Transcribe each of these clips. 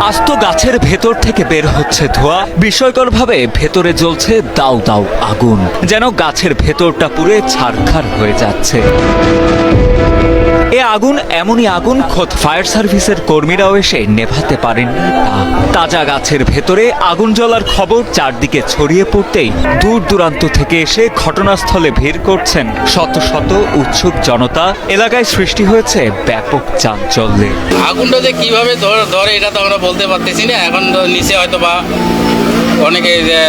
আস্ত গাছের ভেতর থেকে বের হচ্ছে ধোঁয়া, বিস্ময়করভাবে ভেতরে জ্বলছে দাউ দাউ আগুন, যেন গাছের ভেতরটা পুড়ে ছারখার হয়ে যাচ্ছে। এ আগুন এমনই আগুন খোদ ফায়ার সার্ভিসের কর্মীরাও এসে নেভাতে পারেননি তা। তাজা গাছের ভেতরে আগুন জ্বলার খবর চারদিকে ছড়িয়ে পড়তেই দূর দূরান্ত থেকে এসে ঘটনাস্থলে ভিড় করছেন শত শত উৎসুক জনতা। এলাকায় সৃষ্টি হয়েছে ব্যাপক চাঞ্চল্যের। আগুনটা যে কিভাবে ধরে এটা তো আমরা বলতে পারতেছি না। এখন তো নিচে হয়তো বা অনেকে যে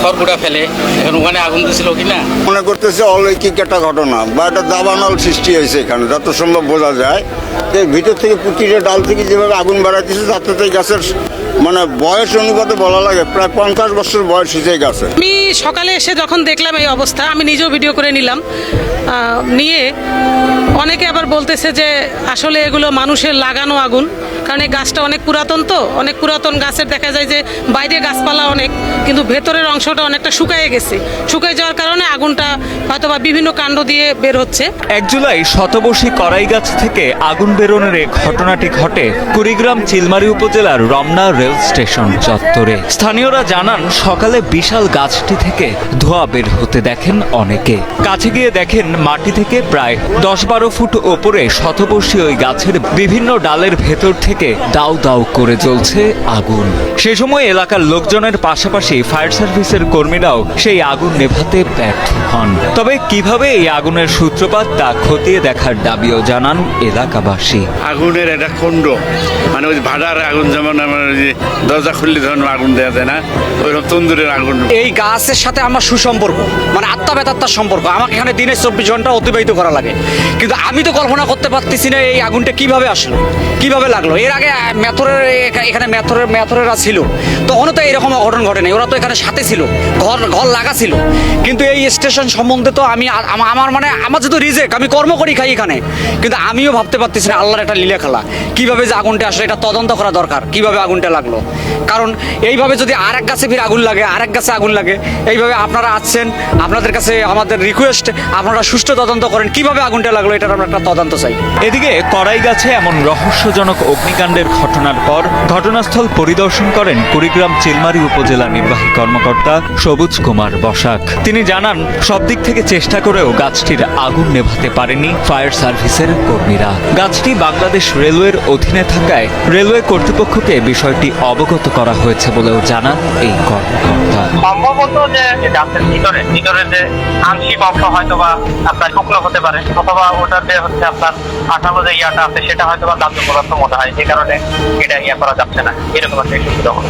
খড়কুটা ফেলে, এখন ওখানে আগুন দিয়েছিল কিনা মনে করতেছে অলৌকিক একটা ঘটনা বা একটা দাবানল সৃষ্টি হয়েছে এখানে, যত সম্ভব বোঝা যায়। এর ভিতর থেকে প্রতিটা ডাল থেকে যেভাবে আগুন বাড়াইতেছে তাতে গাছের মানে বয়স অনুপাতে বলা লাগে প্রায় 50 বছর বয়স হয়েছে গাছে। আমি সকালে এসে যখন দেখলাম এই অবস্থা, আমি নিজেও ভিডিও করে নিলাম। নিয়ে অনেকে আবার বলতেছে যে আসলে এগুলো মানুষের লাগানো আগুন, কারণ এই গাছটা অনেক পুরাতন, তো অনেক পুরাতন গাছের দেখা যায় যে বাইরে গাছপালা অনেক, কিন্তু ভেতরের অংশটা অনেকটা শুকায়ে গেছে। শুকিয়ে যাওয়ার কারণে আগুনটা হয়তো বা বিভিন্ন কাণ্ড দিয়ে বের হচ্ছে। 1 জুলাই শতবর্ষী করাই গাছ থেকে আগুন বেরোনোর এই ঘটনাটি ঘটে কুড়িগ্রাম চিলমারী উপজেলার রমনা রেল স্টেশন চত্বরে। স্থানীয়রা জানান, সকালে বিশাল গাছটি থেকে ধোঁয়া বের হতে দেখেন অনেকে। কাছে গিয়ে দেখেন মাটি থেকে প্রায় 10-12 ফুট ওপরে শতবর্ষী ওই গাছের বিভিন্ন ডালের ভেতর থেকে দাউ দাউ করে জ্বলছে আগুন। সে সময় এলাকার লোকজনের পাশাপাশি ফায়ার সার্ভিসের কর্মীরাও সেই আগুন নেভাতে ব্যর্থ হন। তবে কিভাবে এই আগুনের সূত্রপাত তা খতিয়ে দেখার দাবিও জানান এলাকাবাসী। আগুনের একটা কুণ্ড, মানে ওই ভাড়ার আগুন, যেমন আমার দরজা খুললে ধরুন আগুন দেওয়া যায় না, ওইরকম তন্দুরের আগুন। এই গাছের সাথে আমার সুসম্পর্ক, মানে আত্মা বেতাত্মার সম্পর্ক। আমাকে এখানে দিনে 24 ঘন্টা অতিবাহিত করা লাগে, কিন্তু আমি তো কল্পনা করতে পারতেছি না এই আগুনটা কিভাবে আসলো, কিভাবে লাগলো। এর আগে এখানে মেথরেরা ছিল, তখনও তো এরকম অঘটন ঘটে নাই। ওরা তো এখানে সাথে ছিল, ঘর লাগা ছিল। কিন্তু এই স্টেশন সম্বন্ধে তো আমার যেহেতু রিজেক্ট, আমি কর্ম করি খাই এখানে, কিন্তু আমিও ভাবতে পারতেছি না আল্লাহর একটা লীলা খেলা, কিভাবে যে আগুনটা আসলে এটা তদন্ত করা দরকার, কিভাবে আগুনটা লাগলো। কারণ এইভাবে যদি আরেক গাছে ফির আগুন লাগে, আরেক গাছে আগুন লাগে, এইভাবে আপনারা আসছেন, আপনাদের কাছে আমাদের রিকোয়েস্ট, আপনারা সুষ্ঠু তদন্ত করেন কিভাবে আগুনটা লাগলো, এটার আমরা একটা তদন্ত চাই। এদিকে করাই গাছে এমন রহস্যজনক অগ্নিকাণ্ডের ঘটনার পর ঘটনাস্থল পরিদর্শন করেন কুড়িগ্রাম চিলমারী উপজেলা নির্বাহী কর্মকর্তা সবুজ কুমার বসাক। তিনি জানান, সব দিক থেকে চেষ্টা করেও গাছটির আগুন নেভাতে পারেনি ফায়ার সার্ভিসের কর্মীরা। গাছটি বাংলাদেশ রেলওয়ের অধীনে থাকায় রেলওয়ে কর্তৃপক্ষকে বিষয়টি অবগত করা হয়েছে বলেও জানান এই কর্মকর্তা। সম্ভবত যে গাছের ভিতরে যে আংশিক অংশ হয়তো বা আপনার শুকনো হতে পারে, অথবা ওটাতে হচ্ছে আপনার আঠালো যে ইয়াটা আছে সেটা হয়তো বা দাহ্য পদার্থ মনে হয়, যে কারণে এটা ইয়া করা যাচ্ছে না, এরকম একটা সুবিধা হবে।